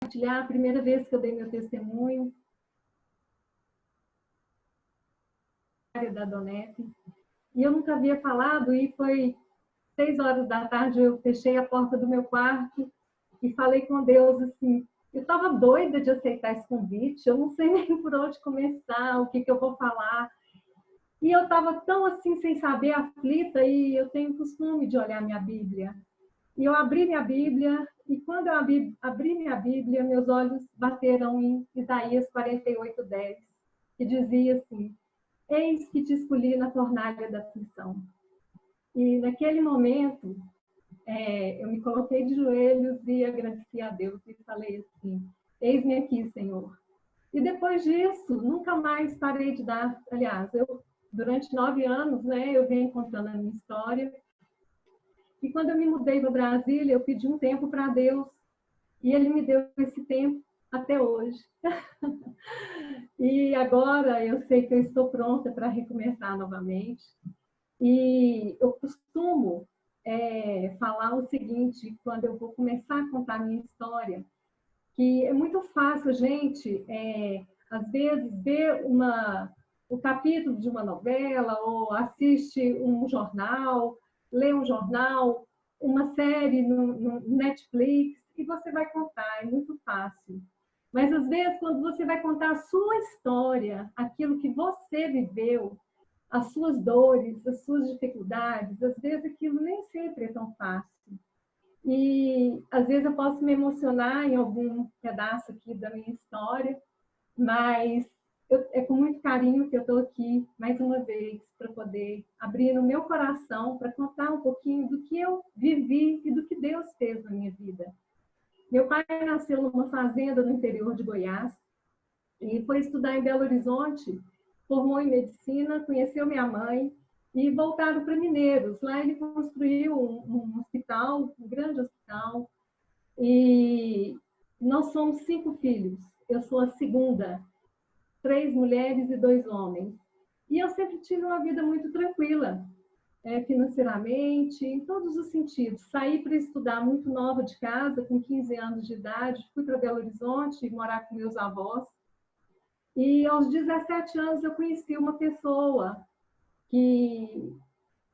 compartilhar a primeira vez que eu dei meu testemunho da Donep. E eu nunca havia falado, e foi 6 horas da tarde, eu fechei a porta do meu quarto e falei com Deus assim, eu estava doida de aceitar esse convite, eu não sei nem por onde começar, o que eu vou falar. E eu estava tão assim, sem saber, aflita, e eu tenho o costume de olhar minha Bíblia. E eu abri minha Bíblia, e quando eu abri minha Bíblia, meus olhos bateram em Isaías 48:10, que dizia assim, eis que te escolhi na fornalha da aflição. E naquele momento, eu me coloquei de joelhos e agradeci a Deus e falei assim, eis-me aqui, Senhor. E depois disso, nunca mais parei de dar, aliás, durante 9 anos, né, eu venho contando a minha história. E quando eu me mudei para Brasília, eu pedi um tempo para Deus, e Ele me deu esse tempo até hoje. E agora eu sei que eu estou pronta para recomeçar novamente. E eu costumo falar o seguinte, quando eu vou começar a contar a minha história, que é muito fácil a gente, às vezes, ver o capítulo de uma novela, ou assiste um jornal, lê um jornal, uma série no Netflix, e você vai contar, é muito fácil. Mas, às vezes, quando você vai contar a sua história, aquilo que você viveu, as suas dores, as suas dificuldades, às vezes aquilo nem sempre é tão fácil. E às vezes eu posso me emocionar em algum pedaço aqui da minha história, mas é com muito carinho que eu estou aqui mais uma vez para poder abrir o meu coração para contar um pouquinho do que eu vivi e do que Deus fez na minha vida. Meu pai nasceu numa fazenda no interior de Goiás e foi estudar em Belo Horizonte, formou em medicina, conheceu minha mãe e voltaram para Mineiros. Lá ele construiu um hospital, um grande hospital, e nós somos 5 filhos. Eu sou a segunda, 3 mulheres e 2 homens. E eu sempre tive uma vida muito tranquila, financeiramente, em todos os sentidos. Saí para estudar muito nova de casa, com 15 anos de idade, fui para Belo Horizonte morar com meus avós. E aos 17 anos eu conheci uma pessoa que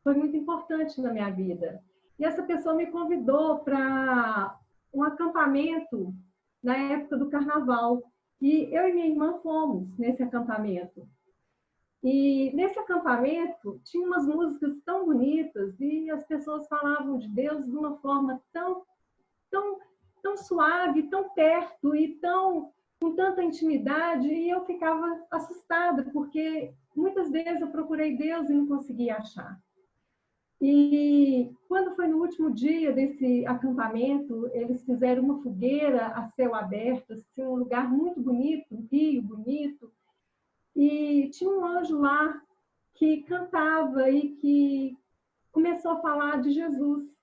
foi muito importante na minha vida. E essa pessoa me convidou para um acampamento na época do carnaval. E eu e minha irmã fomos nesse acampamento. E nesse acampamento tinha umas músicas tão bonitas e as pessoas falavam de Deus de uma forma tão suave, tão perto e com tanta intimidade, e eu ficava assustada, porque muitas vezes eu procurei Deus e não conseguia achar. E quando foi no último dia desse acampamento, eles fizeram uma fogueira a céu aberto, assim, um lugar muito bonito, um rio bonito, e tinha um anjo lá que cantava e que começou a falar de Jesus.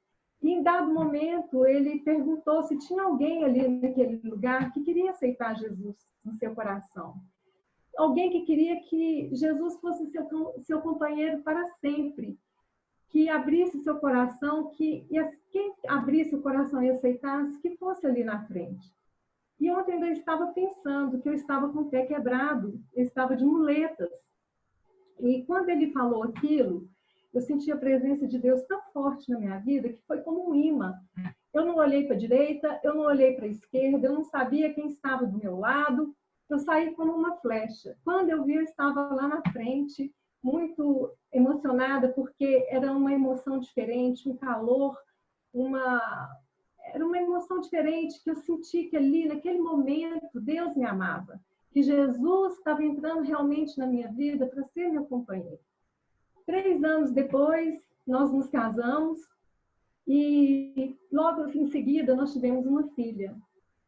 E em dado momento, ele perguntou se tinha alguém ali naquele lugar que queria aceitar Jesus no seu coração. Alguém que queria que Jesus fosse seu companheiro para sempre, que abrisse seu coração, que quem abrisse o coração e aceitasse, que fosse ali na frente. E ontem eu estava pensando que eu estava com o pé quebrado, eu estava de muletas. E quando ele falou aquilo, eu senti a presença de Deus tão forte na minha vida que foi como um imã. Eu não olhei para a direita, eu não olhei para a esquerda, eu não sabia quem estava do meu lado. Eu saí como uma flecha. Quando eu vi, eu estava lá na frente, muito emocionada, porque era uma emoção diferente, um calor, era uma emoção diferente que eu senti que ali, naquele momento, Deus me amava, que Jesus estava entrando realmente na minha vida para ser meu companheiro. 3 anos depois, nós nos casamos e logo em seguida nós tivemos uma filha,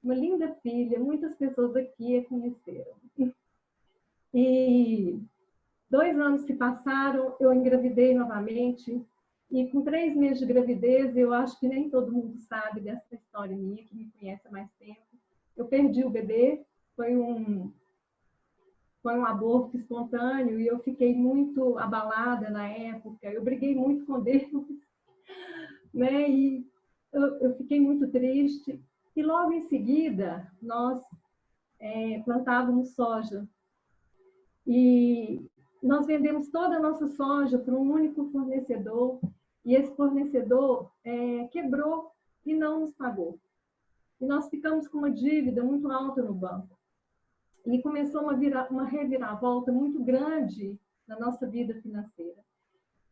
uma linda filha, muitas pessoas aqui a conheceram. E 2 anos se passaram, eu engravidei novamente, e com 3 meses de gravidez, eu acho que nem todo mundo sabe dessa história minha, que me conhece há mais tempo. Eu perdi o bebê, foi um aborto espontâneo, e eu fiquei muito abalada na época, eu briguei muito com Deus, né? E eu fiquei muito triste. E logo em seguida, nós plantávamos soja. E nós vendemos toda a nossa soja para um único fornecedor, e esse fornecedor quebrou e não nos pagou. E nós ficamos com uma dívida muito alta no banco. E começou uma reviravolta muito grande na nossa vida financeira.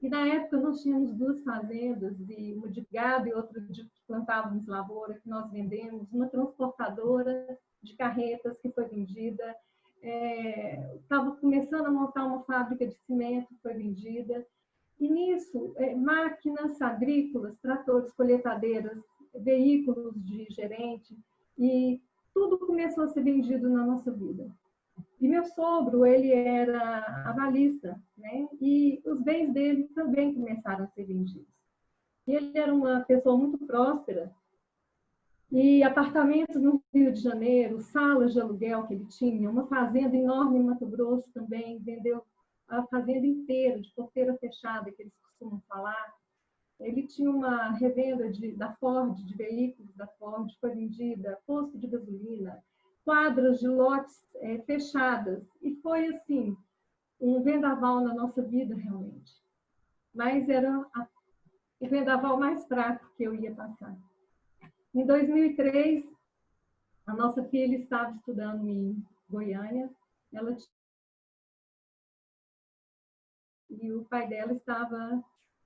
E na época nós tínhamos 2 fazendas, e uma de gado e outra de plantávamos lavoura, que nós vendemos, uma transportadora de carretas que foi vendida, estava começando a montar uma fábrica de cimento que foi vendida, e nisso, máquinas agrícolas, tratores, colheitadeiras, veículos de gerente, e tudo começou a ser vendido na nossa vida. E meu sogro, ele era avalista, né? E os bens dele também começaram a ser vendidos. E ele era uma pessoa muito próspera, e apartamentos no Rio de Janeiro, salas de aluguel que ele tinha, uma fazenda enorme em Mato Grosso também, vendeu a fazenda inteira, de porteira fechada, que eles costumam falar. Ele tinha uma revenda da Ford, de veículos da Ford, foi vendida, posto de gasolina, quadras de lotes fechadas. E foi, assim, um vendaval na nossa vida, realmente. Mas era o vendaval mais fraco que eu ia passar. Em 2003, a nossa filha estava estudando em Goiânia, e o pai dela estava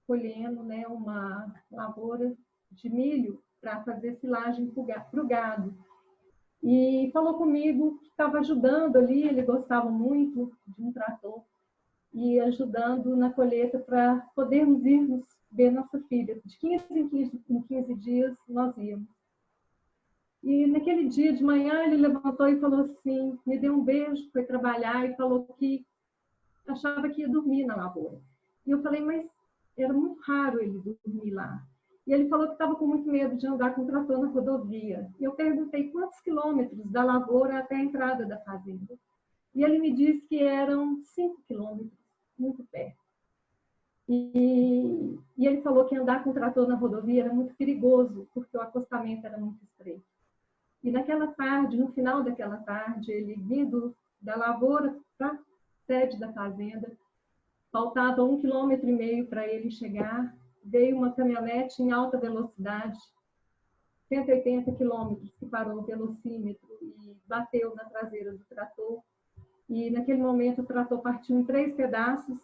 colhendo, né, uma lavoura de milho para fazer silagem para o gado. E falou comigo que estava ajudando ali, ele gostava muito de um trator, e ajudando na colheita para podermos irmos ver nossa filha. De 15 em 15 dias nós íamos. E naquele dia de manhã ele levantou e falou assim, me deu um beijo, foi trabalhar e falou que achava que ia dormir na lavoura. E eu falei, mas era muito raro ele dormir lá. E ele falou que estava com muito medo de andar com o trator na rodovia. E eu perguntei quantos quilômetros da lavoura até a entrada da fazenda. E ele me disse que eram 5 quilômetros, muito perto. E ele falou que andar com o trator na rodovia era muito perigoso, porque o acostamento era muito estreito. E naquela tarde, no final daquela tarde, ele vindo da lavoura para a sede da fazenda, faltava 1,5 km para ele chegar, veio uma caminhonete em alta velocidade, 180 quilômetros, que parou o velocímetro e bateu na traseira do trator. E naquele momento o trator partiu em 3 pedaços,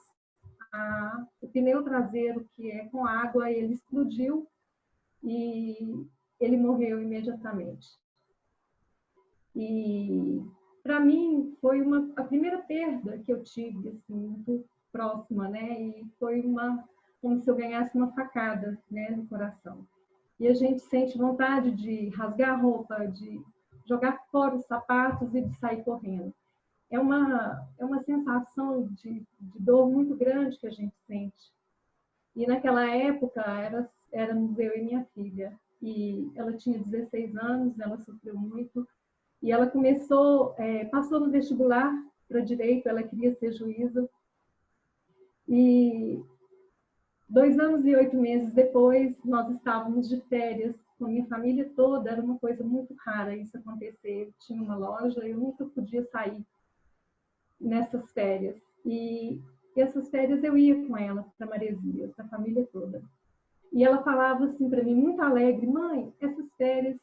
o pneu traseiro, que é com água, ele explodiu e ele morreu imediatamente. E para mim foi a primeira perda que eu tive, assim, muito próxima, né? E foi como se eu ganhasse uma facada, né, no coração. E a gente sente vontade de rasgar a roupa, de jogar fora os sapatos e de sair correndo. É uma sensação de dor muito grande que a gente sente. E naquela época éramos eu e minha filha. E ela tinha 16 anos, ela sofreu muito. E ela passou no vestibular para direito, ela queria ser juíza. E 2 anos e 8 meses depois, nós estávamos de férias com a minha família toda. Era uma coisa muito rara isso acontecer. Eu tinha uma loja, eu nunca podia sair nessas férias. E essas férias eu ia com ela para Maresias, a família toda. E ela falava assim para mim, muito alegre, mãe, essas férias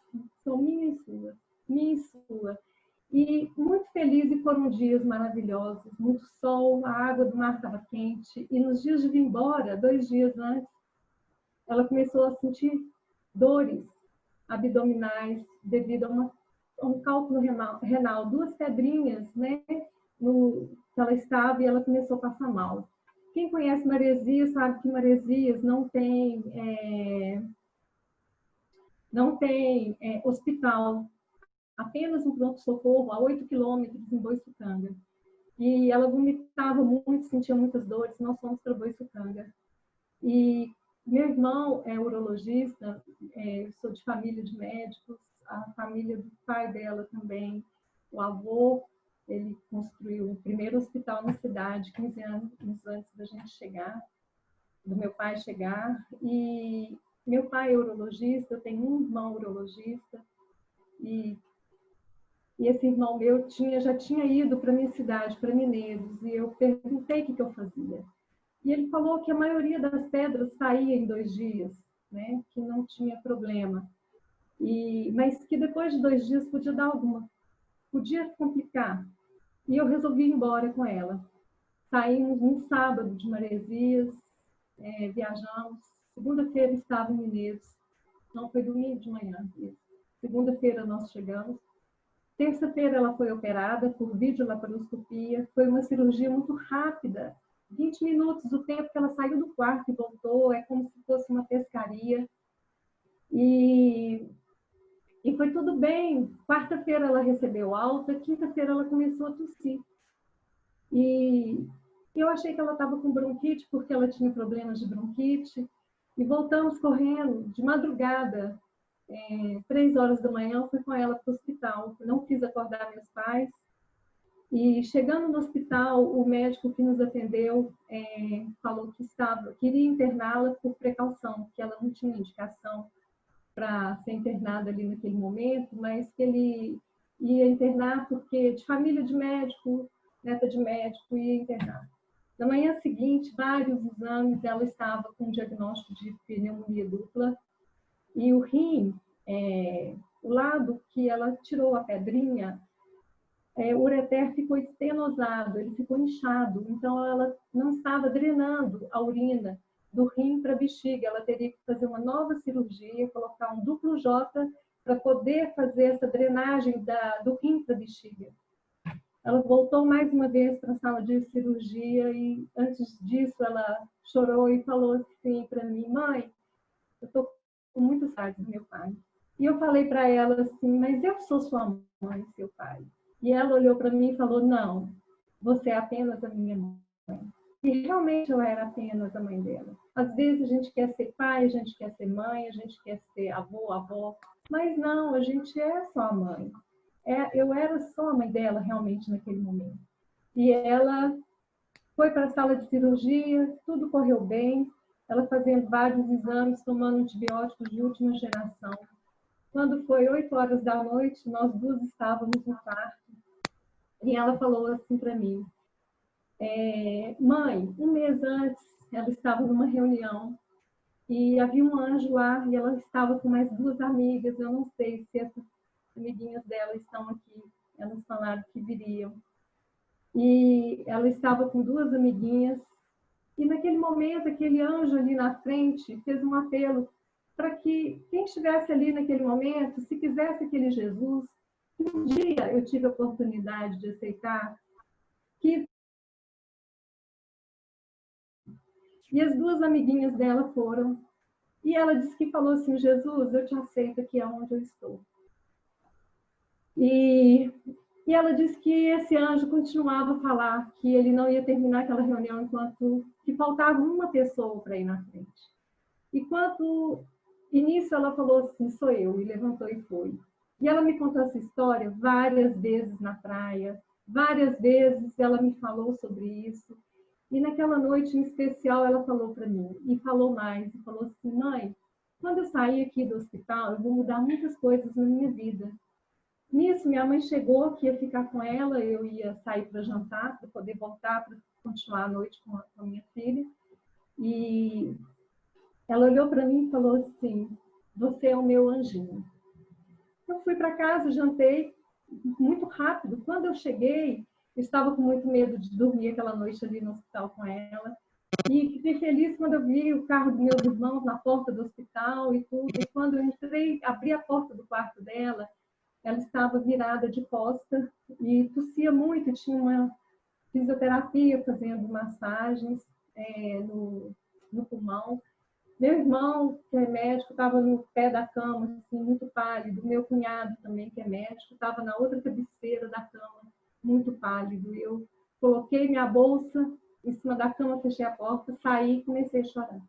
são minha e sua, minha e sua. E muito feliz, e foram dias maravilhosos, muito sol, a água do mar estava quente. E nos dias de vir embora, 2 dias antes, ela começou a sentir dores abdominais devido a um cálculo renal, 2 pedrinhas, né, que ela estava, e ela começou a passar mal. Quem conhece Maresias sabe que Maresias não tem hospital, apenas um pronto-socorro a 8 quilômetros em Boiçucanga. E ela vomitava muito, sentia muitas dores, nós fomos para Boiçucanga. E meu irmão é urologista, eu sou de família de médicos, a família do pai dela também, o avô, ele construiu o primeiro hospital na cidade, 15 anos antes da gente chegar, do meu pai chegar. E meu pai é urologista, eu tenho um irmão urologista, e esse irmão meu já tinha ido para minha cidade, para Mineiros, e eu perguntei o que eu fazia. E ele falou que a maioria das pedras saía em 2 dias, né? Que não tinha problema. Mas que depois de 2 dias podia complicar. E eu resolvi ir embora com ela. Saímos num sábado de Maresias, viajamos. Segunda-feira estava em Mineiros. Não, foi domingo de manhã. Segunda-feira nós chegamos. Terça-feira ela foi operada por videolaparoscopia. Foi uma cirurgia muito rápida. 20 minutos, o tempo que ela saiu do quarto e voltou, é como se fosse uma pescaria. E foi tudo bem. Quarta-feira ela recebeu alta, quinta-feira ela começou a tossir. E eu achei que ela estava com bronquite, porque ela tinha problemas de bronquite. E voltamos correndo, de madrugada, 3 horas da manhã, eu fui com ela para o hospital. Eu não quis acordar meus pais. E chegando no hospital, o médico que nos atendeu falou que queria interná-la por precaução, que ela não tinha indicação para ser internada ali naquele momento, mas que ele ia internar porque de família de médico, neta de médico, ia internar. Na manhã seguinte, vários exames, ela estava com um diagnóstico de pneumonia dupla e o rim, o lado que ela tirou a pedrinha, o ureter ficou estenosado, ele ficou inchado, então ela não estava drenando a urina do rim para a bexiga, ela teria que fazer uma nova cirurgia, colocar um duplo J para poder fazer essa drenagem do rim para a bexiga. Ela voltou mais uma vez para a sala de cirurgia e antes disso ela chorou e falou assim para mim: mãe, eu estou com muita saudade do meu pai. E eu falei para ela assim: mas eu sou sua mãe, seu pai. E ela olhou para mim e falou: não, você é apenas a minha mãe. E realmente eu era apenas a mãe dela. Às vezes a gente quer ser pai, a gente quer ser mãe, a gente quer ser avô, avó, mas não, a gente é só a mãe. Eu era só a mãe dela realmente naquele momento. E ela foi para a sala de cirurgia, tudo correu bem, ela fazendo vários exames, tomando antibióticos de última geração. Quando foi 8 horas da noite, nós duas estávamos no quarto e ela falou assim para mim: mãe, um mês antes ela estava numa reunião e havia um anjo lá e ela estava com mais 2 amigas, eu não sei se essas amiguinhas dela estão aqui, elas falaram que viriam. E ela estava com 2 amiguinhas e naquele momento aquele anjo ali na frente fez um apelo para que quem estivesse ali naquele momento, se quisesse aquele Jesus, um dia eu tive a oportunidade de aceitar, que... E as 2 amiguinhas dela foram. E ela disse que falou assim: Jesus, eu te aceito aqui aonde eu estou. E ela disse que esse anjo continuava a falar que ele não ia terminar aquela reunião enquanto que faltava uma pessoa para ir na frente. E nisso ela falou assim: sou eu, e levantou e foi. E ela me contou essa história várias vezes na praia, várias vezes ela me falou sobre isso. E naquela noite em especial ela falou para mim, e falou mais, e falou assim: mãe, quando eu sair aqui do hospital, eu vou mudar muitas coisas na minha vida. Nisso, minha mãe chegou, que ia ficar com ela, eu ia sair para jantar, para poder voltar, para continuar a noite com a minha filha. E ela olhou para mim e falou assim: você é o meu anjinho. Eu fui para casa, jantei muito rápido. Quando eu cheguei, eu estava com muito medo de dormir aquela noite ali no hospital com ela. E fiquei feliz quando eu vi o carro dos meus irmãos na porta do hospital e tudo. E quando eu entrei, abri a porta do quarto dela, ela estava virada de costa e tossia muito, tinha uma fisioterapia fazendo massagens no pulmão. Meu irmão, que é médico, estava no pé da cama, assim, muito pálido. Meu cunhado também, que é médico, estava na outra cabeceira da cama, muito pálido. Eu coloquei minha bolsa em cima da cama, fechei a porta, saí e comecei a chorar.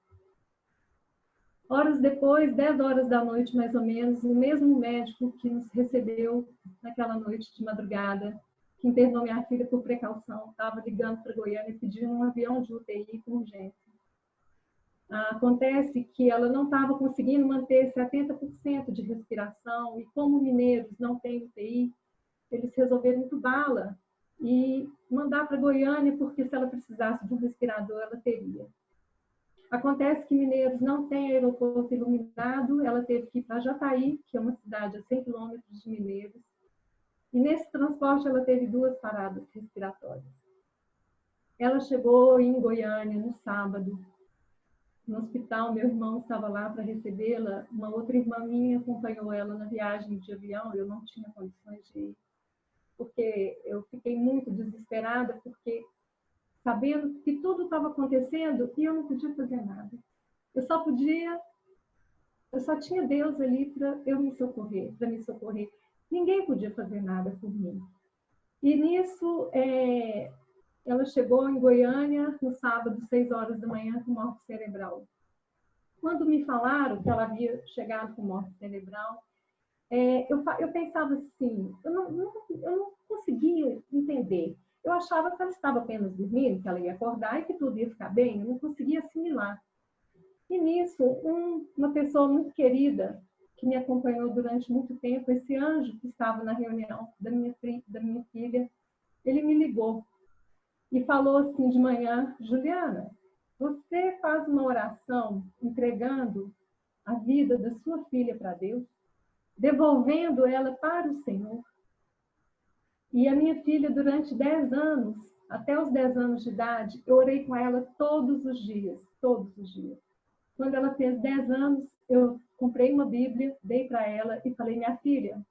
Horas depois, 10 horas da noite, mais ou menos, o mesmo médico que nos recebeu naquela noite de madrugada, que internou minha filha por precaução, estava ligando para Goiânia pedindo um avião de UTI com urgência. Acontece que ela não estava conseguindo manter 70% de respiração, e como Mineiros não tem UTI, eles resolveram entubá-la e mandar para Goiânia, porque se ela precisasse de um respirador, ela teria. Acontece que Mineiros não tem aeroporto iluminado, ela teve que ir para Jataí, que é uma cidade a 100 quilômetros de Mineiros, e nesse transporte ela teve 2 paradas respiratórias. Ela chegou em Goiânia no sábado. No hospital, meu irmão estava lá para recebê-la, uma outra irmã minha acompanhou ela na viagem de avião, eu não tinha condições de ir, porque eu fiquei muito desesperada, porque sabendo que tudo estava acontecendo e eu não podia fazer nada. Eu só tinha Deus ali para eu me socorrer, para me socorrer. Ninguém podia fazer nada por mim. E nisso, ela chegou em Goiânia no sábado, 6 horas da manhã, com morte cerebral. Quando me falaram que ela havia chegado com morte cerebral, eu pensava assim, eu não conseguia entender. Eu achava que ela estava apenas dormindo, que ela ia acordar e que tudo ia ficar bem, eu não conseguia assimilar. E nisso, uma pessoa muito querida, que me acompanhou durante muito tempo, esse anjo que estava na reunião da minha filha, ele me ligou e falou assim de manhã: Juliana, você faz uma oração entregando a vida da sua filha para Deus, devolvendo ela para o Senhor. E a minha filha, durante 10 anos, até os 10 anos de idade, eu orei com ela todos os dias, todos os dias. Quando ela fez 10 anos, eu comprei uma Bíblia, dei para ela e falei: minha filha,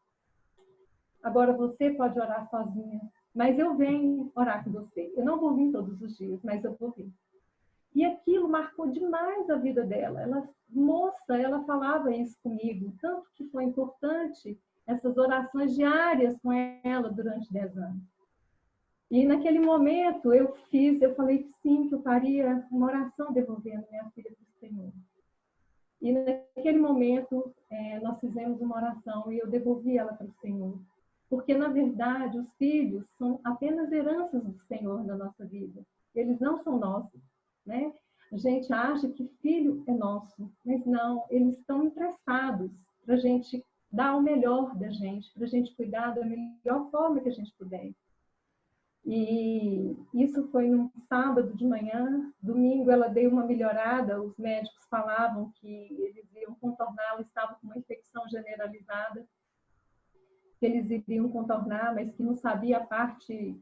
agora você pode orar sozinha, mas eu venho orar com você. Eu não vou vir todos os dias, mas eu vou vir. E aquilo marcou demais a vida dela. Ela falava isso comigo, tanto que foi importante essas orações diárias com ela durante 10 anos. E naquele momento eu falei que sim, que eu faria uma oração devolvendo minha filha para o Senhor. E naquele momento nós fizemos uma oração e eu devolvi ela para o Senhor. Porque, na verdade, os filhos são apenas heranças do Senhor na nossa vida. Eles não são nossos, né? A gente acha que filho é nosso, mas não, eles estão emprestados para a gente dar o melhor da gente, para a gente cuidar da melhor forma que a gente puder. E isso foi num sábado de manhã. Domingo ela deu uma melhorada, os médicos falavam que eles iam contornar, ela estava com uma infecção generalizada, que eles iriam contornar, mas que não sabia a parte,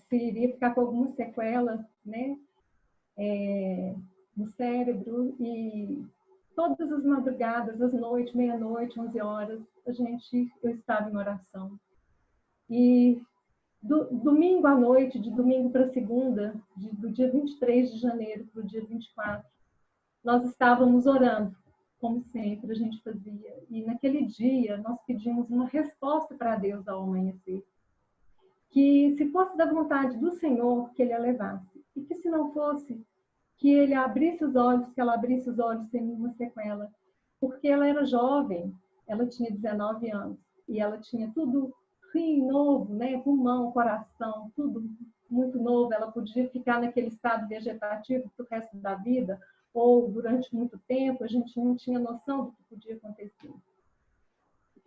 se iria ficar com alguma sequela, né, no cérebro. E todas as madrugadas, às noites, meia-noite, 11 horas, eu estava em oração. E domingo à noite, de domingo para segunda, do dia 23 de janeiro para o dia 24, nós estávamos orando, como sempre a gente fazia. E naquele dia nós pedimos uma resposta para Deus ao amanhecer. Que se fosse da vontade do Senhor, que Ele a levasse. E que se não fosse, que Ele abrisse os olhos, que ela abrisse os olhos sem nenhuma sequela. Porque ela era jovem, ela tinha 19 anos. E ela tinha tudo rim novo, né? Pulmão, coração, tudo muito novo. Ela podia ficar naquele estado vegetativo pro resto da vida, ou durante muito tempo. A gente não tinha noção do que podia acontecer.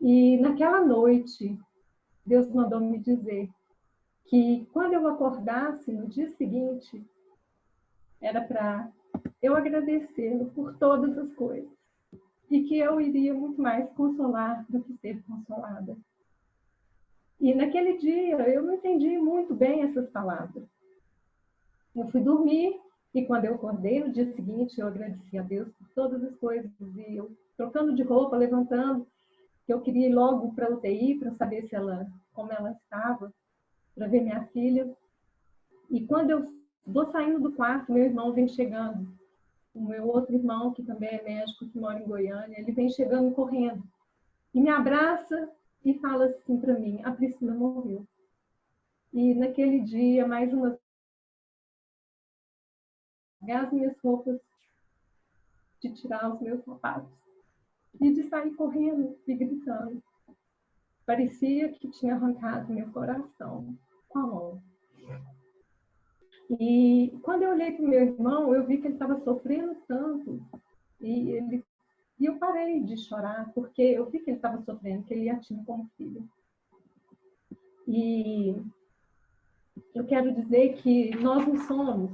E naquela noite, Deus mandou me dizer que quando eu acordasse no dia seguinte, era para eu agradecê-lo por todas as coisas. E que eu iria muito mais consolar do que ser consolada. E naquele dia eu não entendi muito bem essas palavras. Eu fui dormir e quando eu acordei no dia seguinte, eu agradeci a Deus por todas as coisas. E eu trocando de roupa, levantando, que eu queria ir logo para a UTI para saber como ela estava, para ver minha filha. E quando eu vou saindo do quarto, meu irmão vem chegando. O meu outro irmão, que também é médico, que mora em Goiânia, ele vem chegando correndo. E me abraça e fala assim para mim: a Priscila morreu. E naquele dia, mais uma vez, as minhas roupas, de tirar os meus sapatos e de sair correndo e gritando. Parecia que tinha arrancado meu coração com a mão. E quando eu olhei para o meu irmão, eu vi que ele estava sofrendo tanto. E eu parei de chorar, porque eu vi que ele estava sofrendo, que ele a tinha como filho. E eu quero dizer que nós não somos,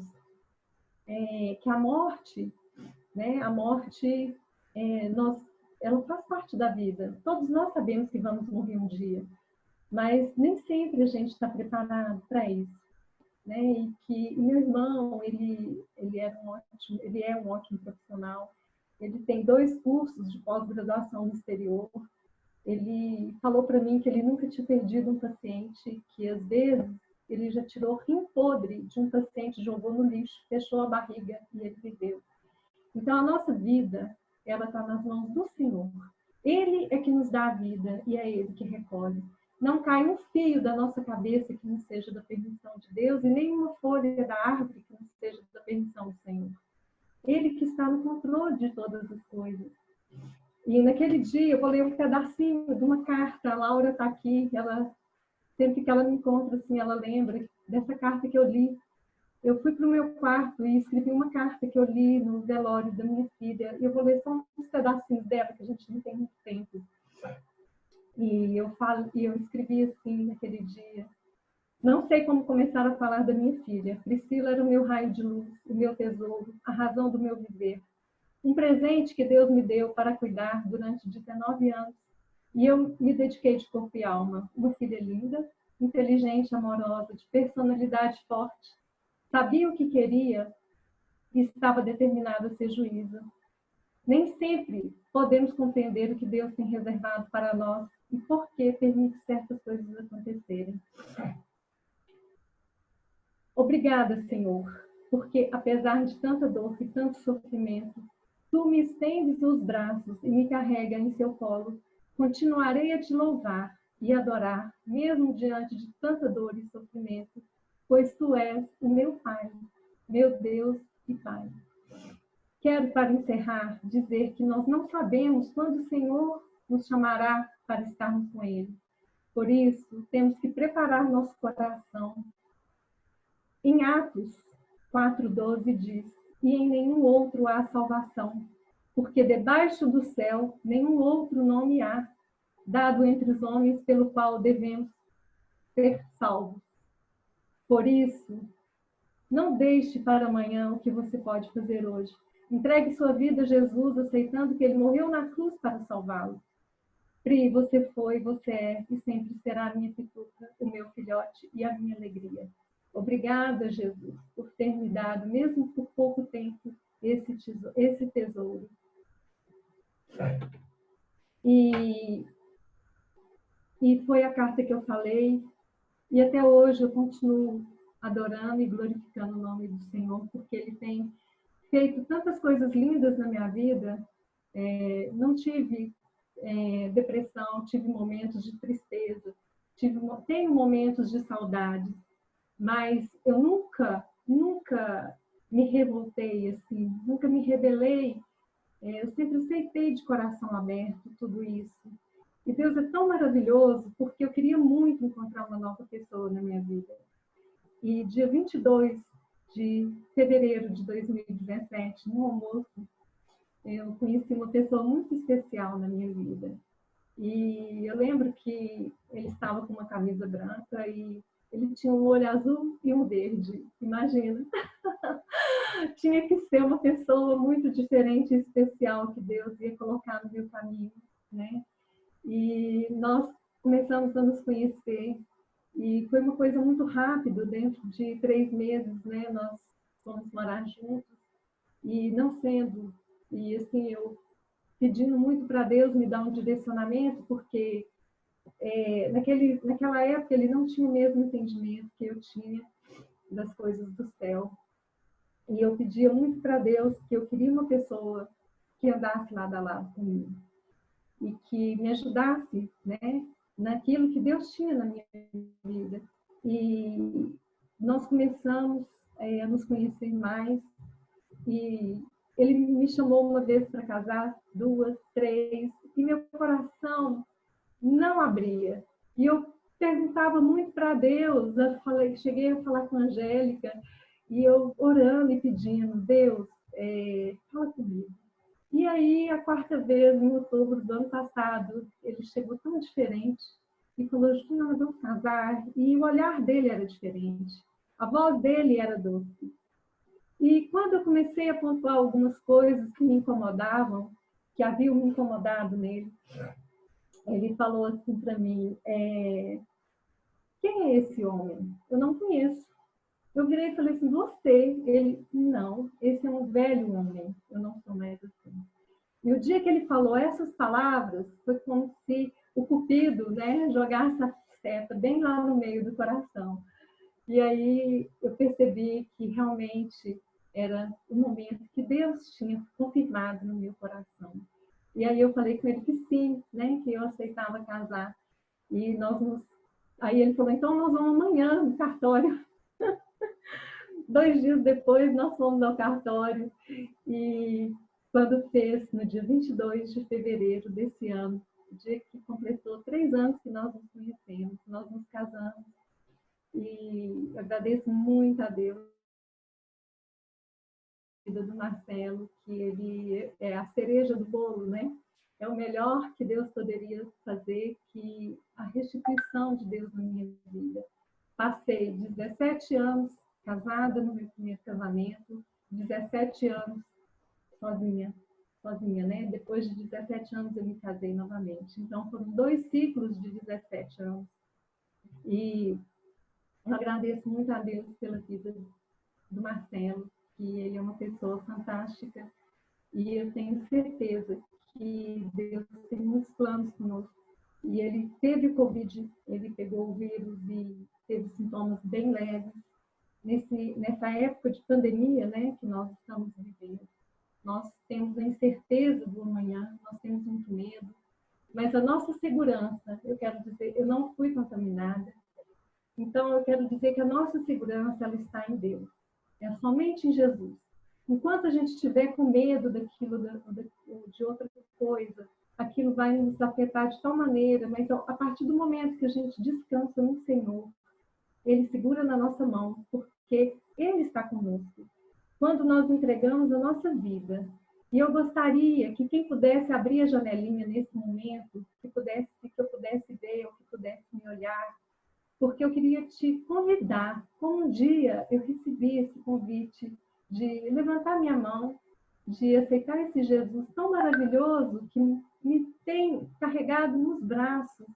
que a morte, né, a morte, ela faz parte da vida. Todos nós sabemos que vamos morrer um dia, mas nem sempre a gente está preparado para isso. Né? E que meu irmão, ele é um ótimo profissional. Ele tem 2 cursos de pós-graduação no exterior. Ele falou para mim que ele nunca tinha perdido um paciente, que às vezes ele já tirou rim podre de um paciente, jogou no lixo, fechou a barriga e ele viveu. Então a nossa vida, ela está nas mãos do Senhor. Ele é que nos dá a vida e é Ele que recolhe. Não cai um fio da nossa cabeça que não seja da permissão de Deus e nem uma folha da árvore que não seja da permissão do Senhor. Ele que está no controle de todas as coisas. E naquele dia eu vou ler um pedacinho de uma carta. A Laura está aqui, ela, sempre que ela me encontra, assim, ela lembra dessa carta que eu li. Eu fui para o meu quarto e escrevi uma carta que eu li no velório da minha filha. E eu vou ler só uns pedacinhos dela, que a gente não tem muito tempo. E eu escrevi assim naquele dia. Não sei como começar a falar da minha filha. Priscila era o meu raio de luz, o meu tesouro, a razão do meu viver. Um presente que Deus me deu para cuidar durante 19 anos. E eu me dediquei de corpo e alma. Uma filha linda, inteligente, amorosa, de personalidade forte. Sabia o que queria e estava determinada a ser juíza. Nem sempre podemos compreender o que Deus tem reservado para nós e por que permite certas coisas acontecerem. Obrigada, Senhor, porque apesar de tanta dor e tanto sofrimento, Tu me estendes os braços e me carrega em seu colo. Continuarei a te louvar e adorar, mesmo diante de tanta dor e sofrimento, pois Tu és o meu Pai, meu Deus e Pai. Quero, para encerrar, dizer que nós não sabemos quando o Senhor nos chamará para estarmos com Ele. Por isso, temos que preparar nosso coração. Em Atos 4:12 diz: e em nenhum outro há salvação, porque debaixo do céu nenhum outro nome há, dado entre os homens pelo qual devemos ser salvos. Por isso, não deixe para amanhã o que você pode fazer hoje. Entregue sua vida a Jesus, aceitando que Ele morreu na cruz para salvá-lo. Pri, você foi, você é e sempre será a minha pituca, o meu filhote e a minha alegria. Obrigada, Jesus, por ter me dado, mesmo por pouco tempo, esse tesouro. E foi a carta que eu falei, e até hoje eu continuo adorando e glorificando o nome do Senhor, porque Ele tem feito tantas coisas lindas na minha vida. Não tive depressão, tive momentos de tristeza, tenho momentos de saudade, mas eu nunca me revoltei, assim, nunca me rebelei. Eu sempre aceitei de coração aberto tudo isso. E Deus é tão maravilhoso, porque eu queria muito encontrar uma nova pessoa na minha vida. E dia 22 de fevereiro de 2017, no almoço, eu conheci uma pessoa muito especial na minha vida. E eu lembro que ele estava com uma camisa branca e ele tinha um olho azul e um verde. Imagina! Tinha que ser uma pessoa muito diferente e especial que Deus ia colocar no meu caminho, né? E nós começamos a nos conhecer e foi uma coisa muito rápida. Dentro de 3 meses, né, nós fomos morar juntos e não sendo, e assim, eu pedindo muito para Deus me dar um direcionamento, porque naquela época ele não tinha o mesmo entendimento que eu tinha das coisas do céu. E eu pedia muito para Deus que eu queria uma pessoa que andasse lado a lado comigo e que me ajudasse, né, naquilo que Deus tinha na minha vida. E nós começamos a nos conhecer mais e ele me chamou uma vez para casar, 2, 3, e meu coração não abria. E eu perguntava muito para Deus, cheguei a falar com a Angélica, E eu orando e pedindo, Deus, fala comigo. E aí, a quarta vez, em outubro do ano passado, ele chegou tão diferente e falou, Justina, nós vamos casar. E o olhar dele era diferente. A voz dele era doce. E quando eu comecei a pontuar algumas coisas que me incomodavam, que haviam me incomodado nele, ele falou assim para mim, quem é esse homem? Eu não conheço. Eu virei e falei assim, você? Ele, não, esse é um velho homem, eu não sou mais assim. E o dia que ele falou essas palavras, foi como se o cupido, né, jogasse a seta bem lá no meio do coração. E aí eu percebi que realmente era o momento que Deus tinha confirmado no meu coração. E aí eu falei com ele que sim, né, que eu aceitava casar. E aí ele falou, então nós vamos amanhã no cartório. 2 dias depois nós fomos ao cartório e quando fez, no dia 22 de fevereiro desse ano, o dia que completou 3 anos que nós nos conhecemos, nós nos casamos. E eu agradeço muito a Deus do Marcelo, que ele é a cereja do bolo, né? É o melhor que Deus poderia fazer, que a restituição de Deus na minha vida. Passei 17 anos casada no meu primeiro casamento, 17 anos sozinha, né? Depois de 17 anos eu me casei novamente. Então foram 2 ciclos de 17 anos. E eu agradeço muito a Deus pela vida do Marcelo, que ele é uma pessoa fantástica e eu tenho certeza que Deus tem muitos planos conosco. E ele teve o Covid, ele pegou o vírus e teve sintomas bem leves. Nessa época de pandemia, né, que nós estamos vivendo, nós temos a incerteza do amanhã, nós temos muito medo, mas a nossa segurança, eu quero dizer, eu não fui contaminada, então eu quero dizer que a nossa segurança ela está em Deus, é somente em Jesus. Enquanto a gente estiver com medo daquilo, de outra coisa, aquilo vai nos afetar de tal maneira, mas a partir do momento que a gente descansa no Senhor, Ele segura na nossa mão, porque Ele está conosco. Quando nós entregamos a nossa vida, e eu gostaria que quem pudesse abrir a janelinha nesse momento, que eu pudesse ver, ou que pudesse me olhar, porque eu queria te convidar, como um dia eu recebi esse convite de levantar minha mão, de aceitar esse Jesus tão maravilhoso que me tem carregado nos braços.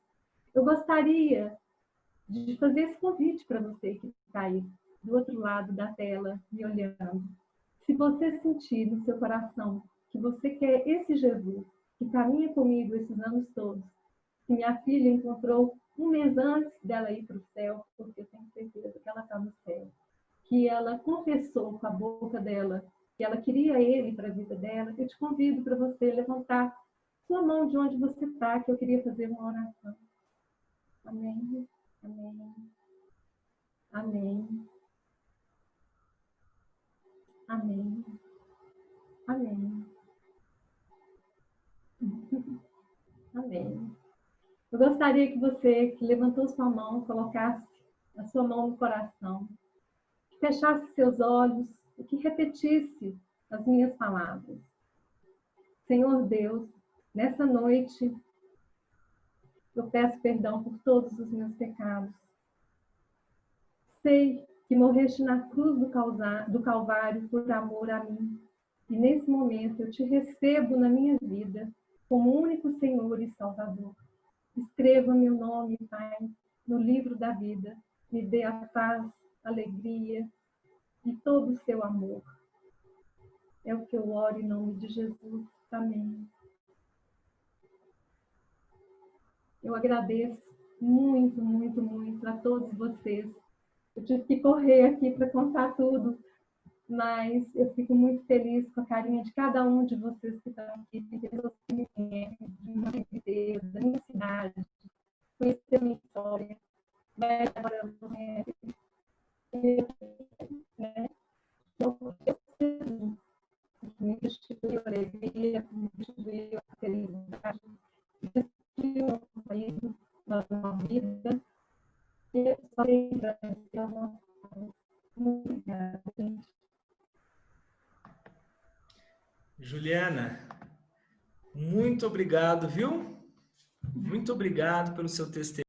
Eu gostaria de fazer esse convite para você que está aí do outro lado da tela me olhando. Se você sentir no seu coração que você quer esse Jesus que caminha comigo esses anos todos, que minha filha encontrou 1 mês antes dela ir para o céu, porque eu tenho certeza que ela está no céu, que ela confessou com a boca dela que ela queria ele para a vida dela, eu te convido para você levantar sua mão de onde você está, que eu queria fazer uma oração. Amém. Amém. Amém. Amém. Amém. Amém. Eu gostaria que você, que levantou sua mão, colocasse a sua mão no coração, que fechasse seus olhos e que repetisse as minhas palavras. Senhor Deus, nessa noite, eu peço perdão por todos os meus pecados. Sei que morreste na cruz do Calvário por amor a mim. E nesse momento eu te recebo na minha vida como único Senhor e Salvador. Escreva meu nome, Pai, no livro da vida. Me dê a paz, alegria e todo o seu amor. É o que eu oro em nome de Jesus. Amém. Eu agradeço muito, muito, muito a todos vocês. Eu tive que correr aqui para contar tudo, mas eu fico muito feliz com a carinha de cada um de vocês que estão aqui. Tem pessoas que me conhecem, de uma vida, da minha cidade, conhecer a minha história, vai agora conhece, né? Então, eu preciso me restituir a alegria, me restituir a felicidade, me restituir o companheiro na vida, e só tem para ser uma Muito obrigada, gente. Juliana, muito obrigado, viu? Muito obrigado pelo seu testemunho.